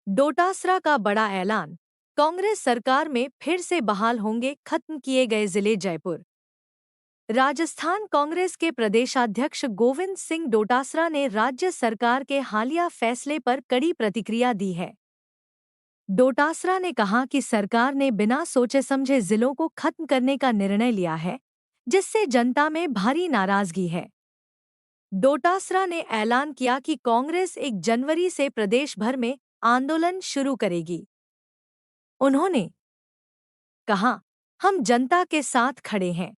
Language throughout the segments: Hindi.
डोटासरा का बड़ा ऐलान। कांग्रेस सरकार में फिर से बहाल होंगे खत्म किए गए जिले जयपुर। राजस्थान कांग्रेस के प्रदेशाध्यक्ष गोविंद सिंह डोटासरा ने राज्य सरकार के हालिया फैसले पर कड़ी प्रतिक्रिया दी है। डोटासरा ने कहा कि सरकार ने बिना सोचे समझे जिलों को खत्म करने का निर्णय लिया है, जिससे जनता में भारी नाराजगी है। डोटासरा ने ऐलान किया कि कांग्रेस 1 जनवरी से प्रदेश भर में आंदोलन शुरू करेगी। उन्होंने कहा, हम जनता के साथ खड़े हैं।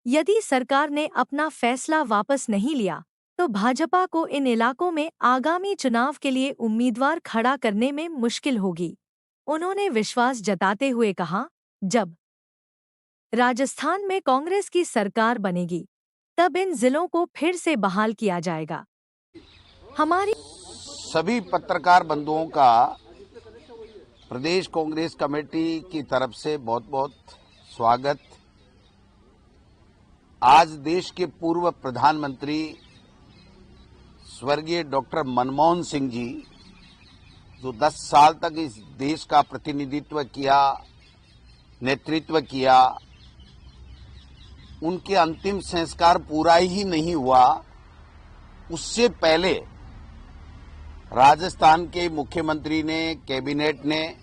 यदि सरकार ने अपना फैसला वापस नहीं लिया, तो भाजपा को इन इलाकों में आगामी चुनाव के लिए उम्मीदवार खड़ा करने में मुश्किल होगी। उन्होंने विश्वास जताते हुए कहा, जब राजस्थान में कांग्रेस की सरकार बनेगी, तब इन जिलों को फिर से बहाल किया जाएगा। हमारी सभी पत्रकार बंधुओं का प्रदेश कांग्रेस कमेटी की तरफ से बहुत बहुत स्वागत। आज देश के पूर्व प्रधानमंत्री स्वर्गीय डॉक्टर मनमोहन सिंह जी, जो 10 साल तक इस देश का प्रतिनिधित्व किया, नेतृत्व किया, उनके अंतिम संस्कार पूरा ही नहीं हुआ, उससे पहले राजस्थान के मुख्यमंत्री ने, कैबिनेट ने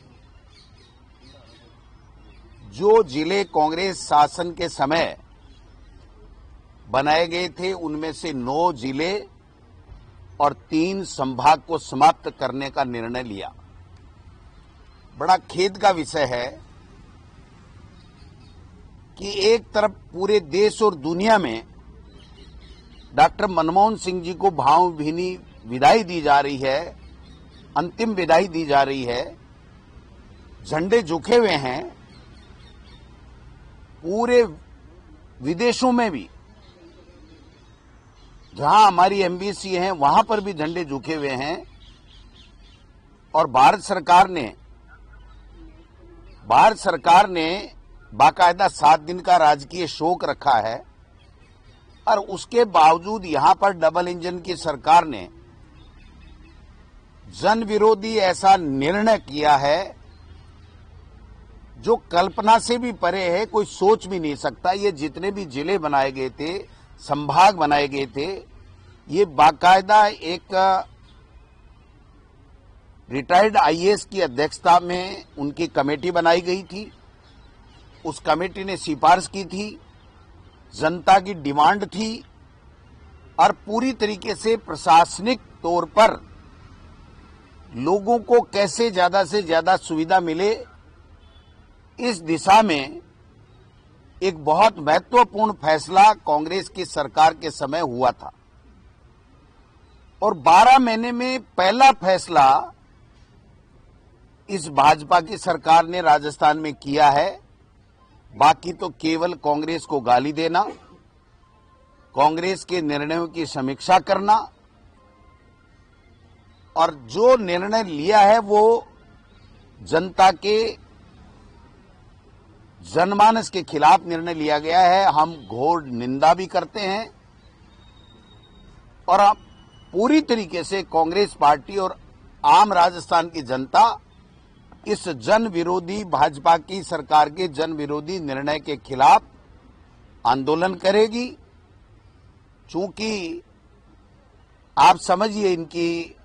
जो जिले कांग्रेस शासन के समय बनाए गए थे, उनमें से 9 जिले और 3 संभाग को समाप्त करने का निर्णय लिया। बड़ा खेद का विषय है कि एक तरफ पूरे देश और दुनिया में डॉक्टर मनमोहन सिंह जी को भावभीनी विदाई दी जा रही है, अंतिम विदाई दी जा रही है, झंडे झुके हुए हैं। पूरे विदेशों में भी जहां हमारी एम्बेसी है, वहां पर भी झंडे झुके हुए हैं। और भारत सरकार ने बाकायदा 7 दिन का राजकीय शोक रखा है, और उसके बावजूद यहां पर डबल इंजन की सरकार ने जन विरोधी ऐसा निर्णय किया है जो कल्पना से भी परे है, कोई सोच भी नहीं सकता। ये जितने भी जिले बनाए गए थे, संभाग बनाए गए थे, ये बाकायदा एक रिटायर्ड आईएएस की अध्यक्षता में उनकी कमेटी बनाई गई थी। उस कमेटी ने सिफारिश की थी, जनता की डिमांड थी, और पूरी तरीके से प्रशासनिक तौर पर लोगों को कैसे ज्यादा से ज्यादा सुविधा मिले, इस दिशा में एक बहुत महत्वपूर्ण फैसला कांग्रेस की सरकार के समय हुआ था। और 12 महीने में पहला फैसला इस भाजपा की सरकार ने राजस्थान में किया है। बाकी तो केवल कांग्रेस को गाली देना, कांग्रेस के निर्णयों की समीक्षा करना, और जो निर्णय लिया है वो जनता के जनमानस के खिलाफ निर्णय लिया गया है। हम घोर निंदा भी करते हैं, और पूरी तरीके से कांग्रेस पार्टी और आम राजस्थान की जनता इस जन विरोधी भाजपा की सरकार के जन विरोधी निर्णय के खिलाफ आंदोलन करेगी। चूंकि आप समझिए, इनकी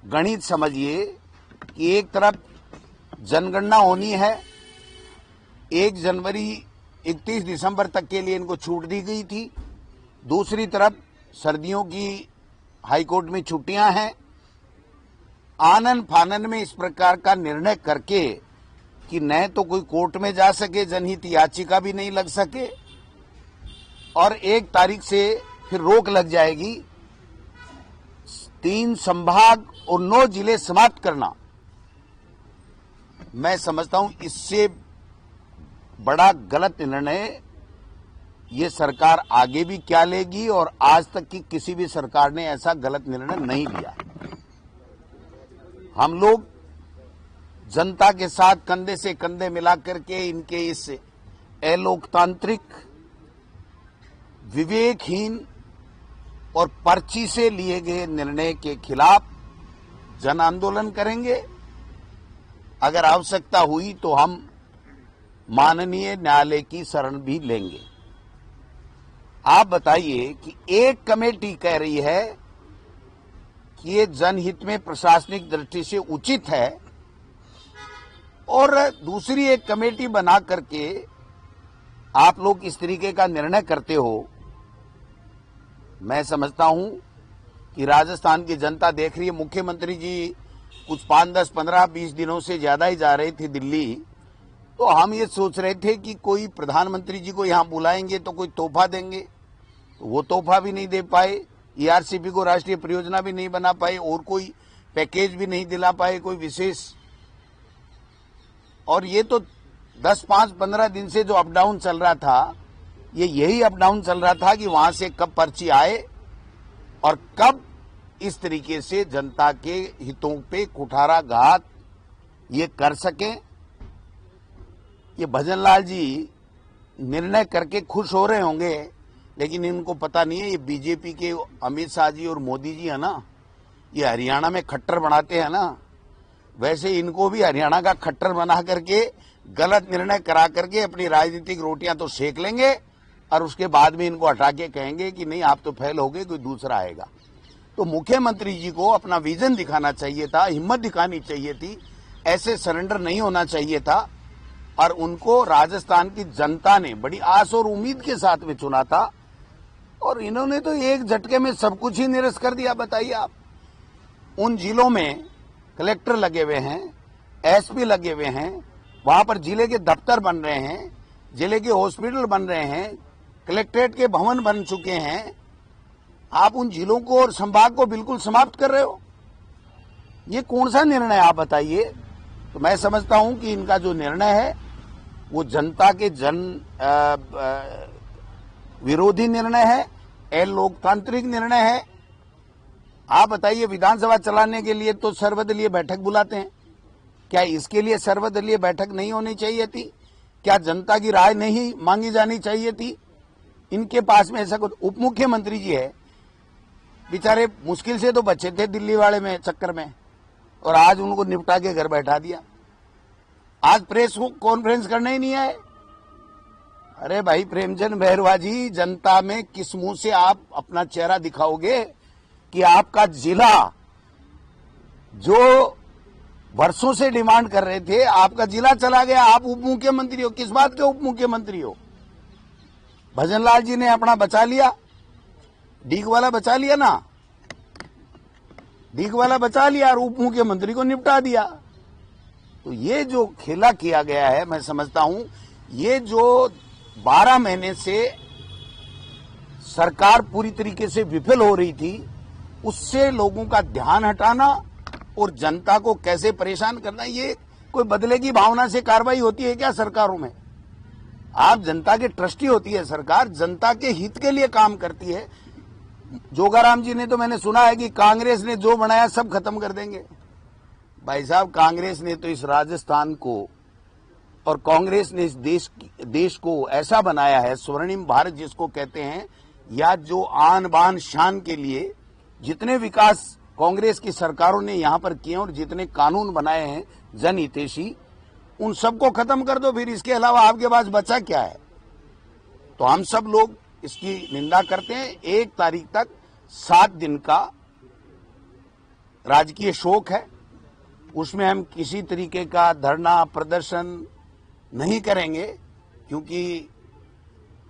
गणित समझिए कि एक तरफ जनगणना होनी है, 1 जनवरी 31 दिसंबर तक के लिए इनको छूट दी गई थी। दूसरी तरफ सर्दियों की हाईकोर्ट में छुट्टियां हैं। आनन फानन में इस प्रकार का निर्णय करके कि न तो कोई कोर्ट में जा सके, जनहित याचिका भी नहीं लग सके, और 1 तारीख से फिर रोक लग जाएगी, 3 संभाग और 9 जिले समाप्त करना, मैं समझता हूं इससे बड़ा गलत निर्णय ये सरकार आगे भी क्या लेगी, और आज तक की किसी भी सरकार ने ऐसा गलत निर्णय नहीं लिया। हम लोग जनता के साथ कंधे से कंधे मिलाकर के इनके इस अलोकतांत्रिक, विवेकहीन और पर्ची से लिए गए निर्णय के खिलाफ जन आंदोलन करेंगे। अगर आवश्यकता हुई तो हम माननीय न्यायालय की शरण भी लेंगे। आप बताइए कि एक कमेटी कह रही है कि ये जनहित में प्रशासनिक दृष्टि से उचित है और दूसरी एक कमेटी बना करके आप लोग इस तरीके का निर्णय करते हो। मैं समझता हूं कि राजस्थान की जनता देख रही है। मुख्यमंत्री जी कुछ 5, 10, 15, 20 दिनों से ज्यादा ही जा रहे थे दिल्ली, तो हम ये सोच रहे थे कि कोई प्रधानमंत्री जी को यहां बुलाएंगे तो कोई तोहफा देंगे, तो वो तोहफा भी नहीं दे पाए। ईआरसीपी को राष्ट्रीय परियोजना भी नहीं बना पाए और कोई पैकेज भी नहीं दिला पाए कोई विशेष। और ये तो 10, 5, 15 दिन से जो अप डाउन चल रहा था, ये यही अप डाउन चल रहा था कि वहां से कब पर्ची आए और कब इस तरीके से जनता के हितों पे कुठाराघात ये कर सकें। ये भजन लाल जी निर्णय करके खुश हो रहे होंगे, लेकिन इनको पता नहीं है ये बीजेपी के अमित शाह जी और मोदी जी है ना, ये हरियाणा में खट्टर बनाते हैं ना, वैसे इनको भी हरियाणा का खट्टर बना करके गलत निर्णय करा करके अपनी राजनीतिक रोटियां तो सेक लेंगे और उसके बाद में इनको हटा के कहेंगे कि नहीं आप तो फेल हो गए, कोई दूसरा आएगा। तो मुख्यमंत्री जी को अपना विजन दिखाना चाहिए था, हिम्मत दिखानी चाहिए थी, ऐसे सरेंडर नहीं होना चाहिए था। और उनको राजस्थान की जनता ने बड़ी आस और उम्मीद के साथ में चुना था और इन्होंने तो एक झटके में सब कुछ ही निरस्त कर दिया। बताइए आप, उन जिलों में कलेक्टर लगे हुए हैं, एसपी लगे हुए हैं, वहां पर जिले के दफ्तर बन रहे हैं, जिले के हॉस्पिटल बन रहे हैं, कलेक्ट्रेट के भवन बन चुके हैं। आप उन जिलों को और संभाग को बिल्कुल समाप्त कर रहे हो। ये कौन सा निर्णय आप बताइए। तो मैं समझता हूं कि इनका जो निर्णय है वो जनता के विरोधी निर्णय है, अलोकतांत्रिक निर्णय है। आप बताइए, विधानसभा चलाने के लिए तो सर्वदलीय बैठक बुलाते हैं, क्या इसके लिए सर्वदलीय बैठक नहीं होनी चाहिए थी? क्या जनता की राय नहीं मांगी जानी चाहिए थी? इनके पास में ऐसा कुछ, उप मुख्यमंत्री जी है बेचारे, मुश्किल से तो बचे थे दिल्ली वाले में चक्कर में, और आज उनको निपटा के घर बैठा दिया। आज प्रेस कॉन्फ्रेंस करने ही नहीं आए। अरे भाई प्रेमचंद बैरवा जी, जनता में किस मुंह से आप अपना चेहरा दिखाओगे कि आपका जिला जो वर्षों से डिमांड कर रहे थे, आपका जिला चला गया, आप उप मुख्यमंत्री हो। किस बात के उप मुख्यमंत्री हो? भजन लाल जी ने अपना बचा लिया, डीग वाला बचा लिया ना, डीग वाला बचा लिया और उप मुख्यमंत्री को निपटा दिया। तो ये जो खेला किया गया है, मैं समझता हूं ये जो 12 महीने से सरकार पूरी तरीके से विफल हो रही थी, उससे लोगों का ध्यान हटाना और जनता को कैसे परेशान करना, ये कोई बदले की भावना से कार्रवाई होती है क्या सरकारों में? आप जनता के ट्रस्टी होती है सरकार, जनता के हित के लिए काम करती है। जोगाराम जी ने तो मैंने सुना है कि कांग्रेस ने जो बनाया सब खत्म कर देंगे। भाई साहब, कांग्रेस ने तो इस राजस्थान को और कांग्रेस ने इस देश को ऐसा बनाया है, स्वर्णिम भारत जिसको कहते हैं, या जो आन बान शान के लिए जितने विकास कांग्रेस की सरकारों ने यहां पर किए और जितने कानून बनाए हैं जनहितैषी, उन सबको खत्म कर दो, फिर इसके अलावा आपके पास बचा क्या है? तो हम सब लोग इसकी निंदा करते हैं। 1 तारीख तक 7 दिन का राजकीय शोक है, उसमें हम किसी तरीके का धरना प्रदर्शन नहीं करेंगे, क्योंकि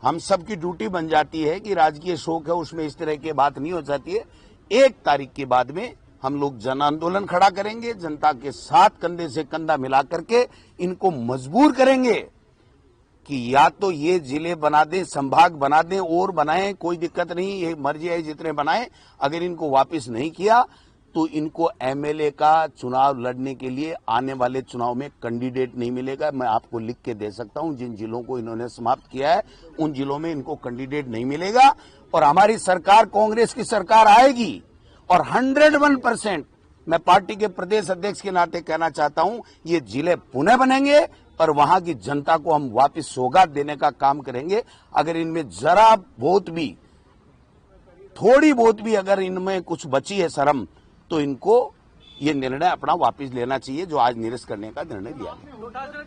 हम सबकी ड्यूटी बन जाती है कि राजकीय शोक है, उसमें इस तरह की बात नहीं हो जाती है। 1 तारीख के बाद में हम लोग जन आंदोलन खड़ा करेंगे, जनता के साथ कंधे से कंधा मिला करके इनको मजबूर करेंगे कि या तो ये जिले बना दें, संभाग बना दें और बनाएं, कोई दिक्कत नहीं, ये मर्जी है जितने बनाएं। अगर इनको वापस नहीं किया तो इनको एमएलए का चुनाव लड़ने के लिए आने वाले चुनाव में कैंडिडेट नहीं मिलेगा। मैं आपको लिख के दे सकता हूं, जिन जिलों को इन्होंने समाप्त किया है उन जिलों में इनको कैंडिडेट नहीं मिलेगा और हमारी सरकार कांग्रेस की सरकार आएगी। और 101% मैं पार्टी के प्रदेश अध्यक्ष के नाते कहना चाहता हूं, ये जिले पुनः बनेंगे और वहां की जनता को हम वापस सौगात देने का काम करेंगे। अगर इनमें जरा बहुत भी, थोड़ी बहुत भी अगर इनमें कुछ बची है शर्म, तो इनको ये निर्णय अपना वापस लेना चाहिए जो आज निरस्त करने का निर्णय लिया गया।